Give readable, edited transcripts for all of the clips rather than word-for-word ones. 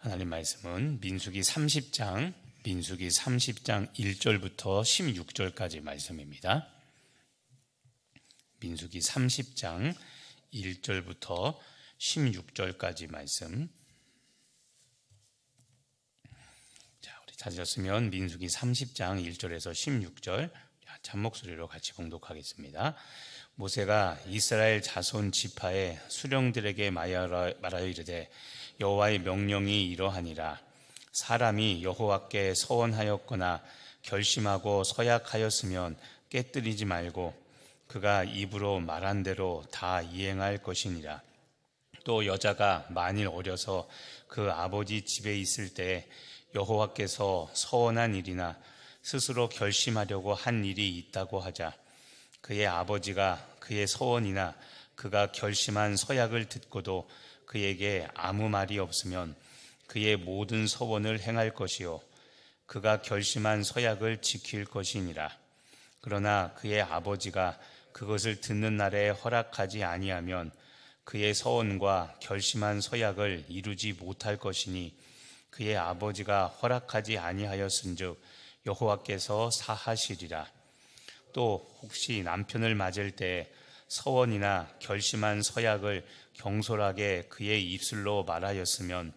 하나님 말씀은 민수기 30장 1절부터 16절까지 말씀입니다. 민수기 30장 1절부터 16절까지 말씀. 자, 우리 찾으셨으면 민수기 30장 1절에서 16절 잔목소리로 같이 봉독하겠습니다. 모세가 이스라엘 자손 지파의 수령들에게 말하여 이르되 여호와의 명령이 이러하니라. 사람이 여호와께 서원하였거나 결심하고 서약하였으면 깨뜨리지 말고 그가 입으로 말한 대로 다 이행할 것이니라. 또 여자가 만일 어려서 그 아버지 집에 있을 때 여호와께서 서원한 일이나 스스로 결심하려고 한 일이 있다고 하자 그의 아버지가 그의 서원이나 그가 결심한 서약을 듣고도 그에게 아무 말이 없으면 그의 모든 서원을 행할 것이요 그가 결심한 서약을 지킬 것이니라. 그러나 그의 아버지가 그것을 듣는 날에 허락하지 아니하면 그의 서원과 결심한 서약을 이루지 못할 것이니 그의 아버지가 허락하지 아니하였은즉 여호와께서 사하시리라. 또 혹시 남편을 맞을 때 서원이나 결심한 서약을 경솔하게 그의 입술로 말하였으면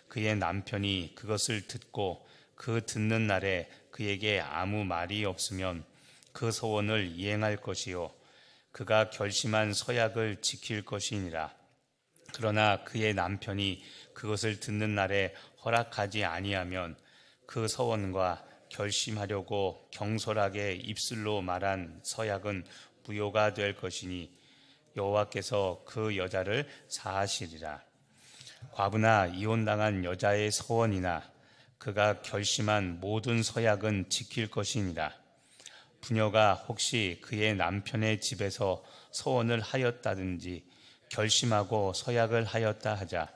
그의 남편이 그것을 듣고 그 듣는 날에 그에게 아무 말이 없으면 그 서원을 이행할 것이요 그가 결심한 서약을 지킬 것이니라. 그러나 그의 남편이 그것을 듣는 날에 허락하지 아니하면 그 서원과 결심하려고 경솔하게 입술로 말한 서약은 무효가 될 것이니 여호와께서 그 여자를 사하시리라. 과부나 이혼당한 여자의 서원이나 그가 결심한 모든 서약은 지킬 것이니라. 부녀가 혹시 그의 남편의 집에서 서원을 하였다든지 결심하고 서약을 하였다 하자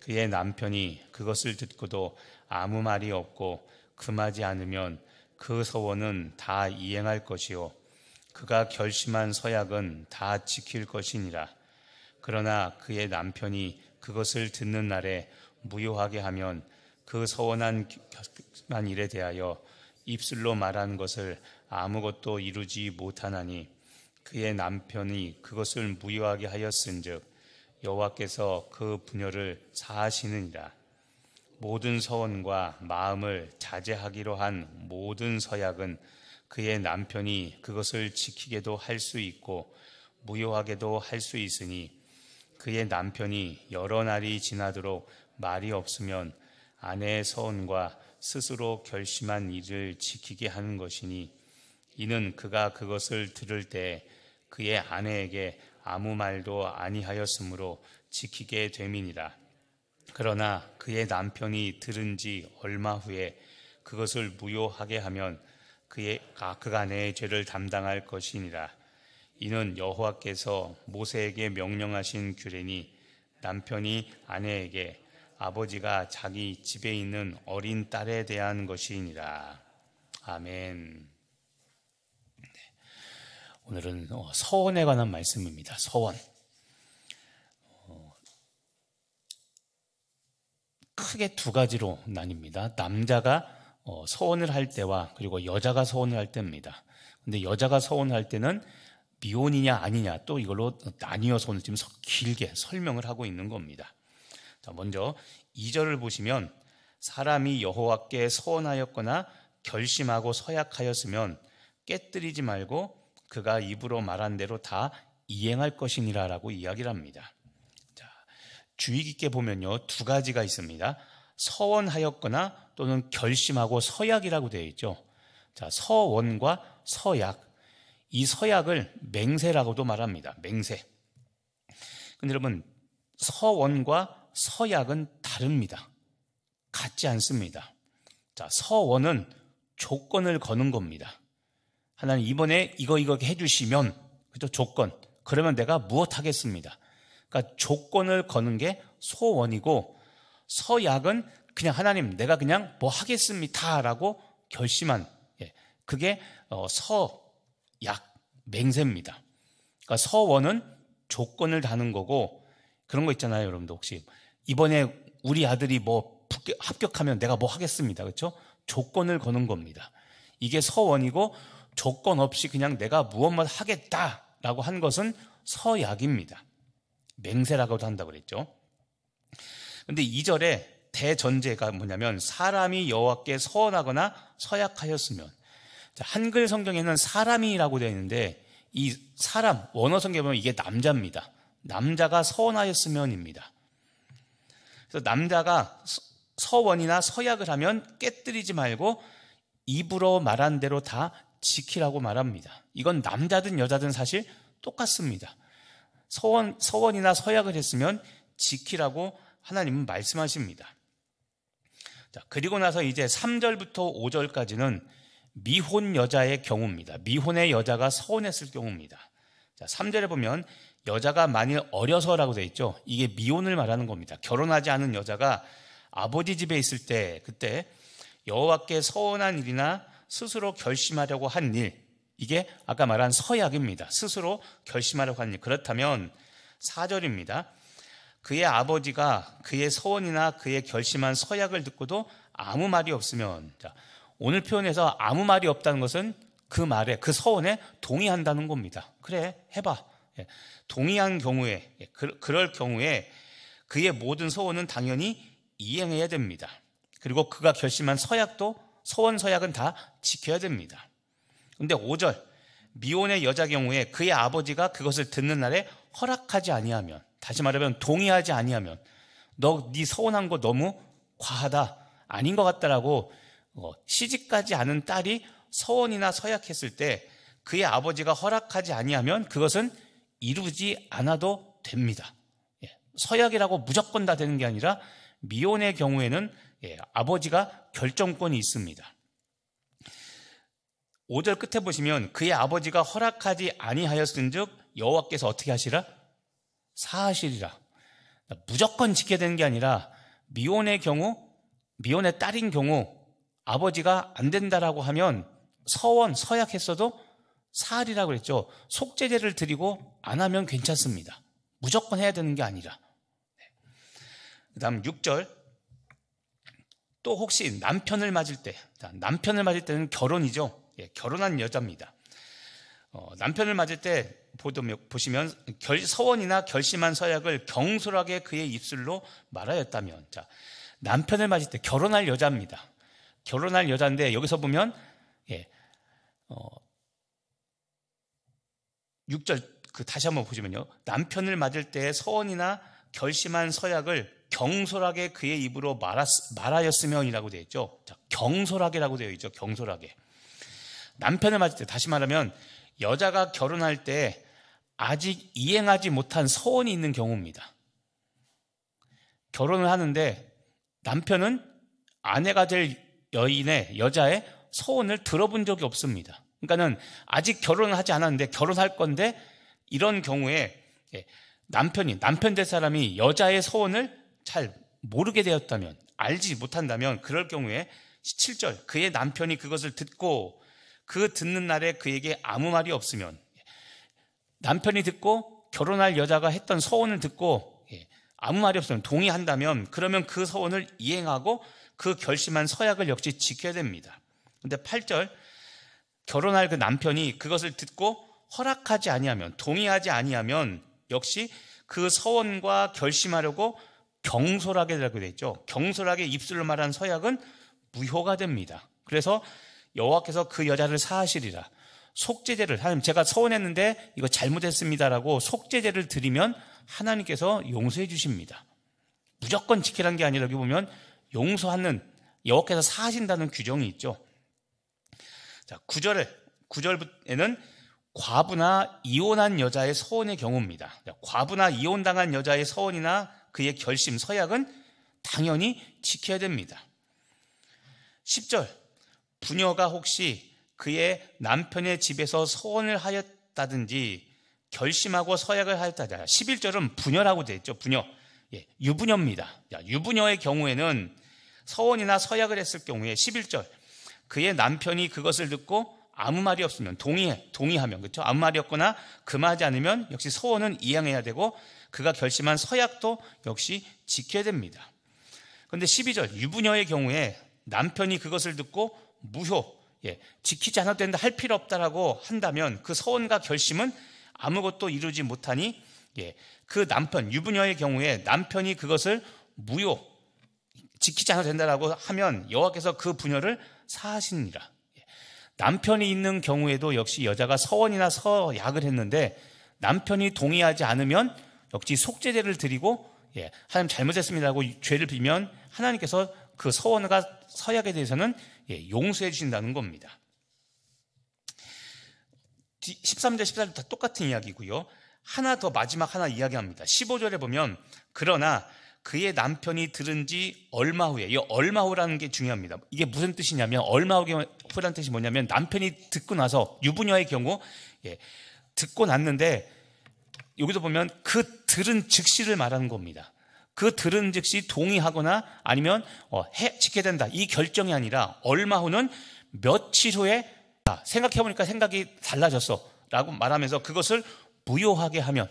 그의 남편이 그것을 듣고도 아무 말이 없고 금하지 않으면 그 서원은 다 이행할 것이요 그가 결심한 서약은 다 지킬 것이니라. 그러나 그의 남편이 그것을 듣는 날에 무효하게 하면 그 서원한 일에 대하여 입술로 말한 것을 아무것도 이루지 못하나니 그의 남편이 그것을 무효하게 하였은즉 여호와께서 그 부녀를 사하시느니라. 모든 서원과 마음을 자제하기로 한 모든 서약은 그의 남편이 그것을 지키게도 할 수 있고 무효하게도 할 수 있으니 그의 남편이 여러 날이 지나도록 말이 없으면 아내의 서원과 스스로 결심한 일을 지키게 하는 것이니 이는 그가 그것을 들을 때 그의 아내에게 아무 말도 아니하였으므로 지키게 됨이니라. 그러나 그의 남편이 들은 지 얼마 후에 그것을 무효하게 하면 그가 내 죄를 담당할 것이니라. 이는 여호와께서 모세에게 명령하신 규례니 남편이 아내에게 아버지가 자기 집에 있는 어린 딸에 대한 것이니라. 아멘. 오늘은 서원에 관한 말씀입니다. 서원. 크게 두 가지로 나뉩니다. 남자가 서원을 할 때와 그리고 여자가 서원을 할 때입니다. 근데 여자가 서원할 때는 미혼이냐 아니냐 또 이걸로 나뉘어서 오늘 지금 길게 설명을 하고 있는 겁니다. 자, 먼저 2절을 보시면 사람이 여호와께 서원하였거나 결심하고 서약하였으면 깨뜨리지 말고 그가 입으로 말한 대로 다 이행할 것이니라 라고 이야기를 합니다. 자, 주의 깊게 보면요 두 가지가 있습니다. 서원하였거나 또는 결심하고 서약이라고 되어 있죠. 자, 서원과 서약, 이 서약을 맹세라고도 말합니다. 맹세. 근데 여러분 서원과 서약은 다릅니다. 같지 않습니다. 자, 서원은 조건을 거는 겁니다. 하나님 이번에 이거 해주시면 그죠? 조건. 그러면 내가 무엇 하겠습니다. 그러니까 조건을 거는 게 서원이고 서약은 그냥 하나님 내가 그냥 뭐 하겠습니다라고 결심한 그게 서약 맹세입니다. 그러니까 서원은 조건을 다는 거고 그런 거 있잖아요. 여러분도 혹시 이번에 우리 아들이 뭐 합격하면 내가 뭐 하겠습니다. 그렇죠? 조건을 거는 겁니다. 이게 서원이고 조건 없이 그냥 내가 무엇만 하겠다라고 한 것은 서약입니다. 맹세라고도 한다고 그랬죠. 그런데 2절에 대전제가 뭐냐면 사람이 여호와께 서원하거나 서약하였으면, 한글 성경에는 사람이라고 되어 있는데 이 사람 원어 성경에 보면 이게 남자입니다. 남자가 서원하였으면입니다. 그래서 남자가 서원이나 서약을 하면 깨뜨리지 말고 입으로 말한 대로 다 지키라고 말합니다. 이건 남자든 여자든 사실 똑같습니다. 서원이나 서약을 했으면 지키라고 하나님은 말씀하십니다. 자, 그리고 나서 이제 3절부터 5절까지는 미혼 여자의 경우입니다. 미혼의 여자가 서원했을 경우입니다. 자, 3절에 보면 여자가 만일 어려서라고 되어 있죠. 이게 미혼을 말하는 겁니다. 결혼하지 않은 여자가 아버지 집에 있을 때, 그때 여호와께 서원한 일이나 스스로 결심하려고 한 일, 이게 아까 말한 서약입니다. 스스로 결심하려고 한 일. 그렇다면 4절입니다. 그의 아버지가 그의 서원이나 그의 결심한 서약을 듣고도 아무 말이 없으면, 자, 오늘 표현에서 아무 말이 없다는 것은 그 말에, 그 서원에 동의한다는 겁니다. 그래, 해봐. 동의한 경우에, 그럴 경우에 그의 모든 서원은 당연히 이행해야 됩니다. 그리고 그가 결심한 서약도, 서원 서약은 다 지켜야 됩니다. 그런데 5절, 미혼의 여자 경우에 그의 아버지가 그것을 듣는 날에 허락하지 아니하면, 다시 말하면 동의하지 아니하면, 네 서원한 거 너무 과하다, 아닌 것 같다라고 시집가지 않은 딸이 서원이나 서약했을 때 그의 아버지가 허락하지 아니하면 그것은 이루지 않아도 됩니다. 서약이라고 무조건 다 되는 게 아니라 미혼의 경우에는 아버지가 결정권이 있습니다. 5절 끝에 보시면 그의 아버지가 허락하지 아니하였은즉 여호와께서 어떻게 하시라? 사하시리라. 무조건 지켜야 되는 게 아니라 미혼의 경우, 미혼의 딸인 경우 아버지가 안 된다라고 하면 서원, 서약했어도 사하리라고 그랬죠. 속죄제를 드리고 안 하면 괜찮습니다. 무조건 해야 되는 게 아니라. 그 다음 6절, 또 혹시 남편을 맞을 때, 남편을 맞을 때는 결혼이죠. 결혼한 여자입니다. 남편을 맞을 때 보시면 서원이나 결심한 서약을 경솔하게 그의 입술로 말하였다면, 자, 남편을 맞을 때 결혼할 여자입니다. 결혼할 여자인데 여기서 보면 6절 다시 한번 보시면요, 남편을 맞을 때 서원이나 결심한 서약을 경솔하게 그의 입으로 말하였으면이라고 되어 있죠. 자, 경솔하게라고 되어 있죠. 경솔하게. 남편을 맞을 때, 다시 말하면 여자가 결혼할 때 아직 이행하지 못한 서원이 있는 경우입니다. 결혼을 하는데 남편은 아내가 될 여자의 서원을 들어본 적이 없습니다. 그러니까는 아직 결혼을 하지 않았는데 결혼할 건데, 이런 경우에 남편 될 사람이 여자의 서원을 잘 모르게 되었다면, 알지 못한다면, 그럴 경우에 7절, 그의 남편이 그것을 듣고 그 듣는 날에 그에게 아무 말이 없으면, 남편이 듣고 결혼할 여자가 했던 서원을 듣고 아무 말이 없으면, 동의한다면, 그러면 그 서원을 이행하고 그 결심한 서약을 역시 지켜야 됩니다. 그런데 8절, 결혼할 그 남편이 그것을 듣고 허락하지 아니하면, 동의하지 아니하면 역시 그 서원과 결심하려고 경솔하게라고 되어 있죠. 경솔하게 입술로 말한 서약은 무효가 됩니다. 그래서 여호와께서 그 여자를 사하시리라. 속죄제를, 하나님 제가 서원했는데 이거 잘못했습니다라고 속죄제를 드리면 하나님께서 용서해 주십니다. 무조건 지키라는 게 아니라 여기 보면 용서하는, 여호와께서 사하신다는 규정이 있죠. 자, 9절에는 과부나 이혼한 여자의 서원의 경우입니다. 과부나 이혼당한 여자의 서원이나 그의 결심, 서약은 당연히 지켜야 됩니다. 10절, 부녀가 혹시 그의 남편의 집에서 서원을 하였다든지 결심하고 서약을 하였다든지, 11절은 부녀라고 되어 있죠. 부녀, 유부녀입니다. 유부녀의 경우에는 서원이나 서약을 했을 경우에 11절, 그의 남편이 그것을 듣고 아무 말이 없으면, 동의하면, 그렇죠? 아무 말이 없거나 금하지 않으면 역시 서원은 이행해야 되고 그가 결심한 서약도 역시 지켜야 됩니다. 그런데 12절 유부녀의 경우에 남편이 그것을 듣고 무효, 지키지 않아도 된다, 할 필요 없다라고 한다면 그 서원과 결심은 아무것도 이루지 못하니 그 남편, 유부녀의 경우에 남편이 그것을 무효, 지키지 않아도 된다라고 하면 여호와께서 그 부녀를 사하시니라. 남편이 있는 경우에도 역시 여자가 서원이나 서약을 했는데 남편이 동의하지 않으면 역시 속죄제를 드리고 하나님 잘못했습니다라고 죄를 비면 하나님께서 그 서원과 서약에 대해서는 용서해 주신다는 겁니다. 13절 14절 다 똑같은 이야기고요. 하나 더 마지막 하나 이야기합니다. 15절에 보면 그러나 그의 남편이 들은 지 얼마 후에, 이 얼마 후라는 게 중요합니다. 이게 무슨 뜻이냐면 얼마 후라는 뜻이 뭐냐면 남편이 듣고 나서 유부녀의 경우 듣고 났는데 여기서 보면 그 들은 즉시를 말하는 겁니다. 그 들은 즉시 동의하거나 아니면 지켜야 된다 이 결정이 아니라 얼마 후는 며칠 후에 생각해보니까 생각이 달라졌어 라고 말하면서 그것을 무효하게 하면,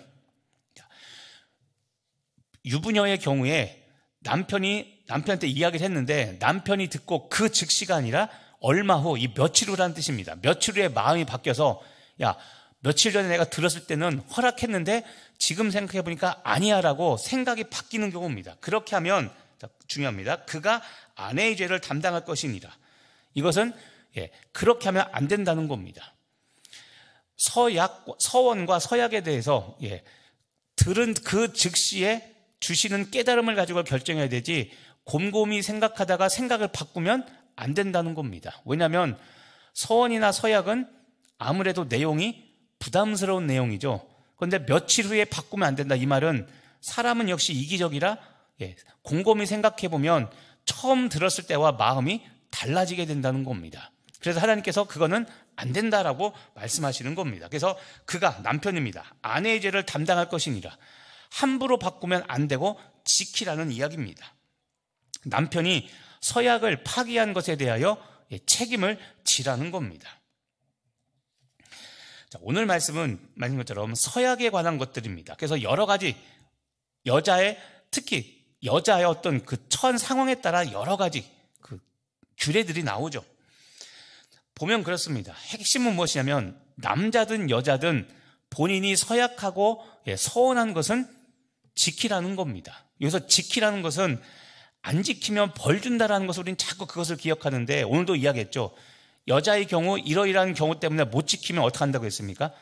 유부녀의 경우에 남편한테 이야기를 했는데 남편이 듣고 그 즉시가 아니라 얼마 후, 이 며칠 후라는 뜻입니다. 며칠 후에 마음이 바뀌어서 야 며칠 전에 내가 들었을 때는 허락했는데 지금 생각해보니까 아니야 라고 생각이 바뀌는 경우입니다. 그렇게 하면 중요합니다. 그가 아내의 죄를 담당할 것이니라. 이것은 그렇게 하면 안 된다는 겁니다. 서원과 서약에 대해서 들은 그 즉시에 주시는 깨달음을 가지고 결정해야 되지 곰곰이 생각하다가 생각을 바꾸면 안 된다는 겁니다. 왜냐하면 서원이나 서약은 아무래도 내용이 부담스러운 내용이죠. 그런데 며칠 후에 바꾸면 안 된다 이 말은 사람은 역시 이기적이라 곰곰이 생각해보면 처음 들었을 때와 마음이 달라지게 된다는 겁니다. 그래서 하나님께서 그거는 안 된다라고 말씀하시는 겁니다. 그래서 그가 남편입니다. 아내의 죄를 담당할 것이니라. 함부로 바꾸면 안 되고 지키라는 이야기입니다. 남편이 서약을 파기한 것에 대하여 책임을 지라는 겁니다. 자, 오늘 말씀은 말씀 것처럼 서약에 관한 것들입니다. 그래서 여러 가지 특히 여자의 어떤 그 처한 상황에 따라 여러 가지 그 규례들이 나오죠. 보면 그렇습니다. 핵심은 무엇이냐면 남자든 여자든 본인이 서약하고 서원한 것은 지키라는 겁니다. 여기서 지키라는 것은 안 지키면 벌 준다라는 것을 우리는 자꾸 그것을 기억하는데 오늘도 이야기했죠. 여자의 경우 이러이러한 경우 때문에 못 지키면 어떻게 한다고 했습니까?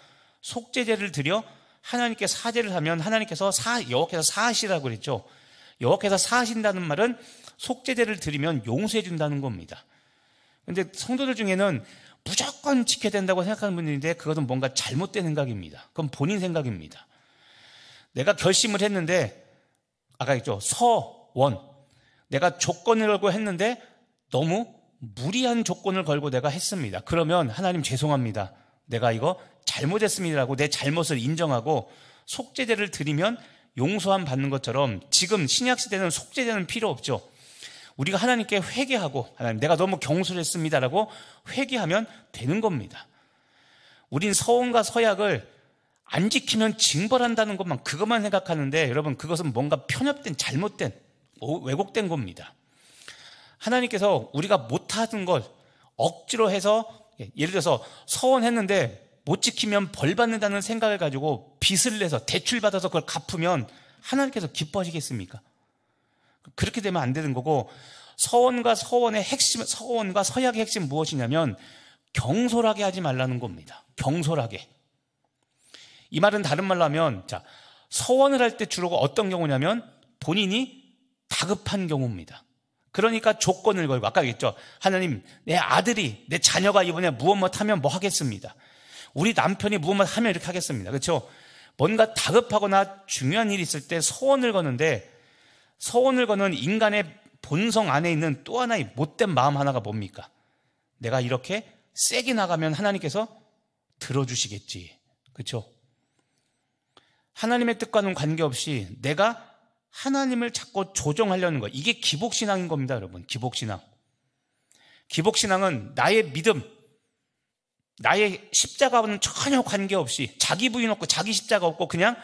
속죄제를 드려 하나님께 사죄를 하면 하나님께서 여호와께서 사하시라고 그랬죠. 여호와께서 사하신다는 말은 속죄제를 드리면 용서해 준다는 겁니다. 그런데 성도들 중에는 무조건 지켜야 된다고 생각하는 분들인데 그것은 뭔가 잘못된 생각입니다. 그건 본인 생각입니다. 내가 결심을 했는데 아까 했죠. 서원. 내가 조건을 걸고 했는데 너무 무리한 조건을 걸고 내가 했습니다. 그러면 하나님 죄송합니다. 내가 이거 잘못했습니다라고 내 잘못을 인정하고 속죄제를 드리면 용서함 받는 것처럼 지금 신약시대는 속죄제는 필요 없죠. 우리가 하나님께 회개하고 하나님 내가 너무 경솔했습니다라고 회개하면 되는 겁니다. 우린 서원과 서약을 안 지키면 징벌한다는 것만 그것만 생각하는데 여러분 그것은 뭔가 편협된 잘못된 왜곡된 겁니다. 하나님께서 우리가 못하는 걸 억지로 해서 예를 들어서 서원했는데 못 지키면 벌 받는다는 생각을 가지고 빚을 내서 대출받아서 그걸 갚으면 하나님께서 기뻐하시겠습니까? 그렇게 되면 안 되는 거고 서원과 서약의 핵심 무엇이냐면 경솔하게 하지 말라는 겁니다. 경솔하게. 이 말은 다른 말로 하면 서원을 할 때 주로 어떤 경우냐면 본인이 다급한 경우입니다. 그러니까 조건을 걸고 아까 얘기했죠. 하나님 내 아들이 내 자녀가 이번에 무엇 하면 뭐 하겠습니다. 우리 남편이 무엇 하면 이렇게 하겠습니다. 그렇죠? 뭔가 다급하거나 중요한 일이 있을 때 서원을 거는데 서원을 거는 인간의 본성 안에 있는 또 하나의 못된 마음 하나가 뭡니까? 내가 이렇게 세게 나가면 하나님께서 들어주시겠지. 그렇죠? 하나님의 뜻과는 관계없이 내가 하나님을 자꾸 조정하려는 거. 이게 기복신앙인 겁니다, 여러분. 기복신앙. 기복신앙은 나의 믿음, 나의 십자가와는 전혀 관계없이 자기 부인 없고 자기 십자가 없고 그냥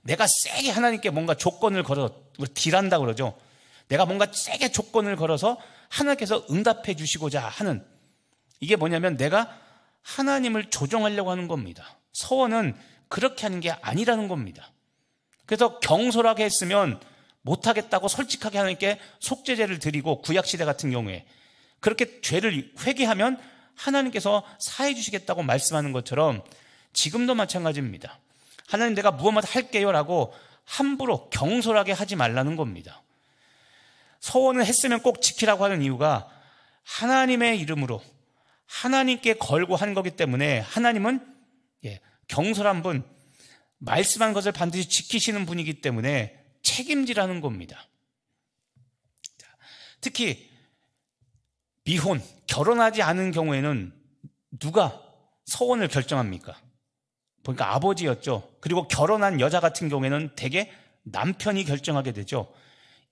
내가 세게 하나님께 뭔가 조건을 걸어 딜한다 그러죠. 내가 뭔가 세게 조건을 걸어서 하나님께서 응답해 주시고자 하는, 이게 뭐냐면 내가 하나님을 조종하려고 하는 겁니다. 서원은 그렇게 하는 게 아니라는 겁니다. 그래서 경솔하게 했으면 못하겠다고 솔직하게 하나님께 속죄제를 드리고, 구약시대 같은 경우에 그렇게 죄를 회개하면 하나님께서 사해 주시겠다고 말씀하는 것처럼 지금도 마찬가지입니다. 하나님 내가 무엇마다 할게요 라고 함부로 경솔하게 하지 말라는 겁니다. 서원을 했으면 꼭 지키라고 하는 이유가 하나님의 이름으로 하나님께 걸고 하는 거기 때문에, 하나님은 경솔한 분, 말씀한 것을 반드시 지키시는 분이기 때문에 책임지라는 겁니다. 특히 미혼, 결혼하지 않은 경우에는 누가 서원을 결정합니까? 보니까 아버지였죠. 그리고 결혼한 여자 같은 경우에는 대개 남편이 결정하게 되죠.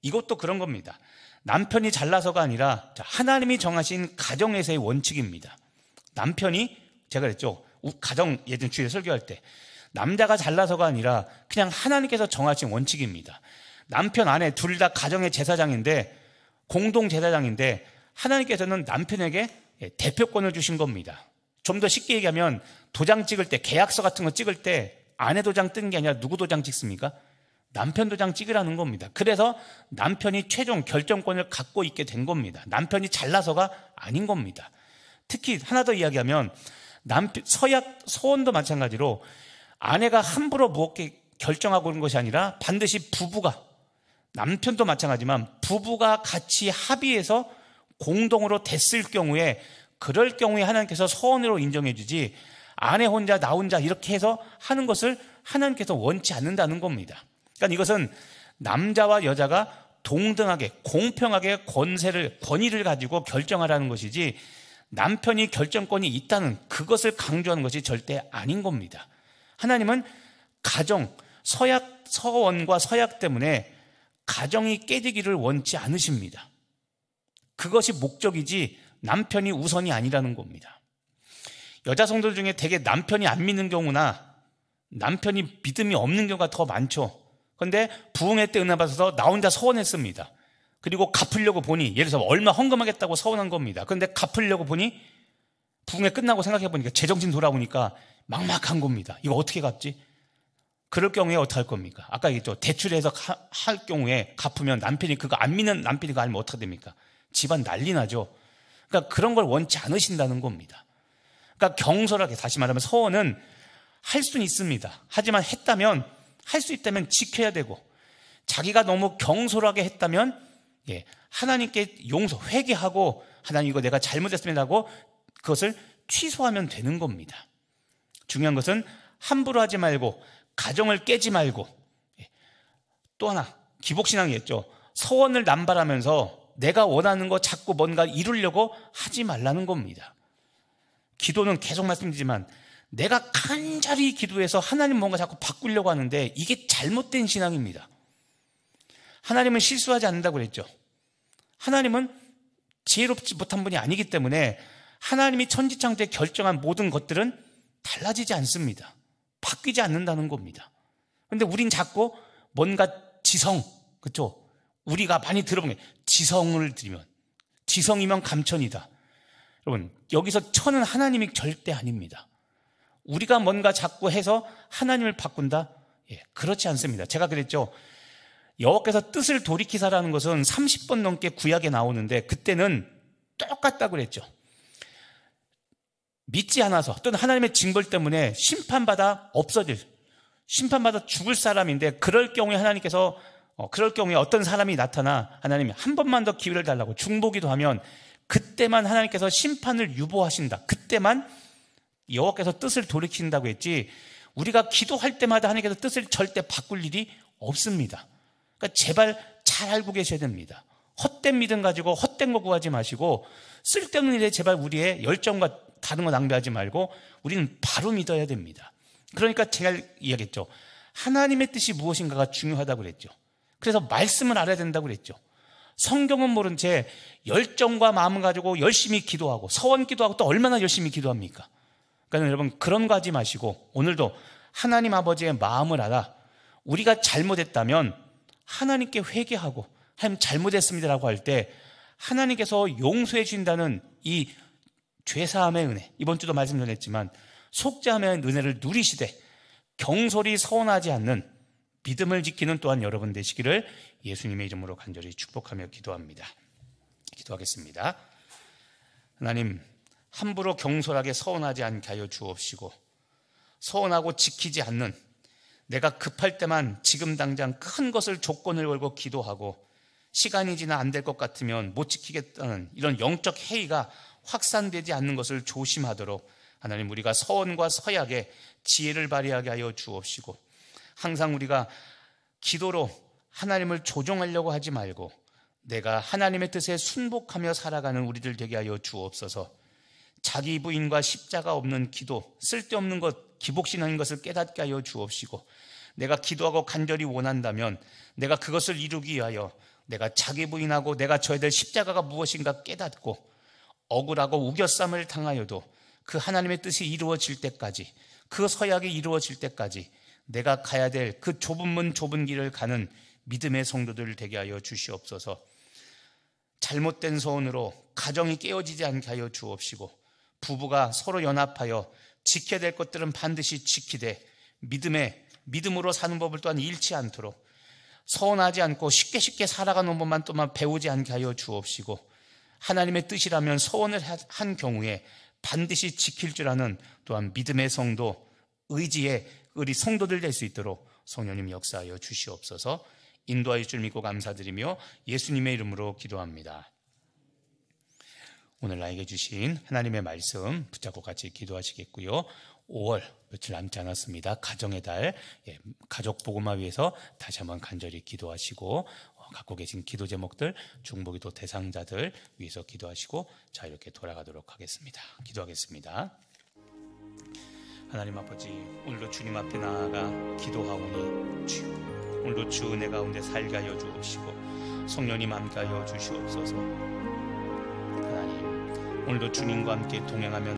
이것도 그런 겁니다. 남편이 잘나서가 아니라 하나님이 정하신 가정에서의 원칙입니다. 남편이, 제가 그랬죠, 가정 예전 주일에 설교할 때, 남자가 잘나서가 아니라 그냥 하나님께서 정하신 원칙입니다. 남편 아내 둘 다 가정의 제사장인데, 공동 제사장인데, 하나님께서는 남편에게 대표권을 주신 겁니다. 좀 더 쉽게 얘기하면 도장 찍을 때, 계약서 같은 거 찍을 때 아내 도장 뜨는 게 아니라 누구 도장 찍습니까? 남편 도장 찍으라는 겁니다. 그래서 남편이 최종 결정권을 갖고 있게 된 겁니다. 남편이 잘나서가 아닌 겁니다. 특히 하나 더 이야기하면 서원도 마찬가지로 아내가 함부로 무엇게 결정하고 그런 것이 아니라 반드시 부부가, 남편도 마찬가지지만 부부가 같이 합의해서 공동으로 됐을 경우에, 그럴 경우에 하나님께서 서원으로 인정해 주지, 아내 혼자 나 혼자 이렇게 해서 하는 것을 하나님께서 원치 않는다는 겁니다. 그러니까 이것은 남자와 여자가 동등하게 공평하게 권위를 가지고 결정하라는 것이지, 남편이 결정권이 있다는 그것을 강조하는 것이 절대 아닌 겁니다. 하나님은 가정, 서원과 서약 때문에 가정이 깨지기를 원치 않으십니다. 그것이 목적이지 남편이 우선이 아니라는 겁니다. 여자 성도들 중에 대개 남편이 안 믿는 경우나 남편이 믿음이 없는 경우가 더 많죠. 그런데 부흥회 때 은혜 받아서 나 혼자 서원했습니다. 그리고 갚으려고 보니, 예를 들어서 얼마 헌금하겠다고 서원한 겁니다. 그런데 갚으려고 보니 부흥회 끝나고 생각해 보니까 제정신 돌아오니까 막막한 겁니다. 이거 어떻게 갚지? 그럴 경우에 어떻게 할 겁니까? 아까 얘기했죠. 대출해서 할 경우에 갚으면 남편이 그거 안 믿는 남편이 그거 알면 어떻게 됩니까? 집안 난리 나죠. 그러니까 그런 걸 원치 않으신다는 겁니다. 그러니까 경솔하게, 다시 말하면 서원은 할 수는 있습니다. 하지만 할 수 있다면 지켜야 되고, 자기가 너무 경솔하게 했다면 하나님께 회개하고, 하나님 이거 내가 잘못했습니다 하고 그것을 취소하면 되는 겁니다. 중요한 것은 함부로 하지 말고, 가정을 깨지 말고, 또 하나 기복신앙이었죠. 서원을 남발하면서 내가 원하는 거 자꾸 뭔가 이루려고 하지 말라는 겁니다. 기도는 계속 말씀드리지만 내가 간절히 기도해서 하나님 뭔가 자꾸 바꾸려고 하는데 이게 잘못된 신앙입니다. 하나님은 실수하지 않는다고 그랬죠. 하나님은 지혜롭지 못한 분이 아니기 때문에 하나님이 천지창조에 결정한 모든 것들은 달라지지 않습니다. 바뀌지 않는다는 겁니다. 그런데 우린 자꾸 뭔가 그렇죠? 우리가 많이 들어본 게 지성을 드리면, 지성이면 감천이다. 여러분, 여기서 천은 하나님이 절대 아닙니다. 우리가 뭔가 자꾸 해서 하나님을 바꾼다? 그렇지 않습니다. 제가 그랬죠. 여호와께서 뜻을 돌이키사라는 것은 30번 넘게 구약에 나오는데 그때는 똑같다고 그랬죠. 믿지 않아서 또는 하나님의 징벌 때문에 심판받아 죽을 사람인데, 그럴 경우에 하나님께서 그럴 경우에 어떤 사람이 나타나 하나님이 한 번만 더 기회를 달라고 중보기도 하면 그때만 하나님께서 심판을 유보하신다. 그때만 여호와께서 뜻을 돌이킨다고 했지, 우리가 기도할 때마다 하나님께서 뜻을 절대 바꿀 일이 없습니다. 그러니까 제발 잘 알고 계셔야 됩니다. 헛된 믿음 가지고 헛된 거 구하지 마시고, 쓸데없는 일에 제발 우리의 열정과 다른 거 낭비하지 말고 우리는 바로 믿어야 됩니다. 그러니까 제가 이야기했죠. 하나님의 뜻이 무엇인가가 중요하다고 그랬죠. 그래서 말씀을 알아야 된다고 그랬죠. 성경은 모른 채 열정과 마음을 가지고 열심히 기도하고 서원 기도하고 또 얼마나 열심히 기도합니까? 그러니까 여러분, 그런 거 하지 마시고 오늘도 하나님 아버지의 마음을 알아 우리가 잘못했다면 하나님께 회개하고 하나님 잘못했습니다라고 할 때 하나님께서 용서해 주신다는 이 죄사함의 은혜, 이번 주도 말씀 전했지만 속죄함의 은혜를 누리시되 경솔히 서운하지 않는 믿음을 지키는 또한 여러분 되시기를 예수님의 이름으로 간절히 축복하며 기도합니다. 기도하겠습니다. 하나님, 함부로 경솔하게 서운하지 않게 하여 주옵시고, 서운하고 지키지 않는, 내가 급할 때만 지금 당장 큰 것을 조건을 걸고 기도하고 시간이 지나 안 될 것 같으면 못 지키겠다는 이런 영적 해이가 확산되지 않는 것을 조심하도록 하나님, 우리가 서원과 서약에 지혜를 발휘하게 하여 주옵시고, 항상 우리가 기도로 하나님을 조종하려고 하지 말고 내가 하나님의 뜻에 순복하며 살아가는 우리들 되게 하여 주옵소서. 자기 부인과 십자가 없는 기도, 쓸데없는 것, 기복신앙인 것을 깨닫게 하여 주옵시고, 내가 기도하고 간절히 원한다면 내가 그것을 이루기 위하여 내가 자기 부인하고 내가 져야 될 십자가가 무엇인가 깨닫고, 억울하고 우겨쌈을 당하여도 그 하나님의 뜻이 이루어질 때까지, 그 서약이 이루어질 때까지 내가 가야 될 그 좁은 문 좁은 길을 가는 믿음의 성도들 되게 하여 주시옵소서. 잘못된 소원으로 가정이 깨어지지 않게 하여 주옵시고, 부부가 서로 연합하여 지켜야 될 것들은 반드시 지키되 믿음으로 사는 법을 또한 잃지 않도록, 서운하지 않고 쉽게 살아가는 법만 또한 배우지 않게 하여 주옵시고, 하나님의 뜻이라면 서원을 한 경우에 반드시 지킬 줄 아는 또한 믿음의 성도, 의지의 우리 성도들 될 수 있도록 성령님 역사하여 주시옵소서. 인도하여 줄 믿고 감사드리며 예수님의 이름으로 기도합니다. 오늘 나에게 주신 하나님의 말씀 붙잡고 같이 기도하시겠고요. 5월 며칠 남지 않았습니다. 가정의 달, 가족 복음화 위해서 다시 한번 간절히 기도하시고, 갖고 계신 기도 제목들, 중보기도 대상자들 위해서 기도하시고, 자, 이렇게 돌아가도록 하겠습니다. 기도하겠습니다. 하나님 아버지, 오늘도 주님 앞에 나아가 기도하오니 주여, 오늘도 주 은혜 가운데 살게 하여 주옵시고 성령님 함께 하여 주시옵소서. 하나님, 오늘도 주님과 함께 동행하며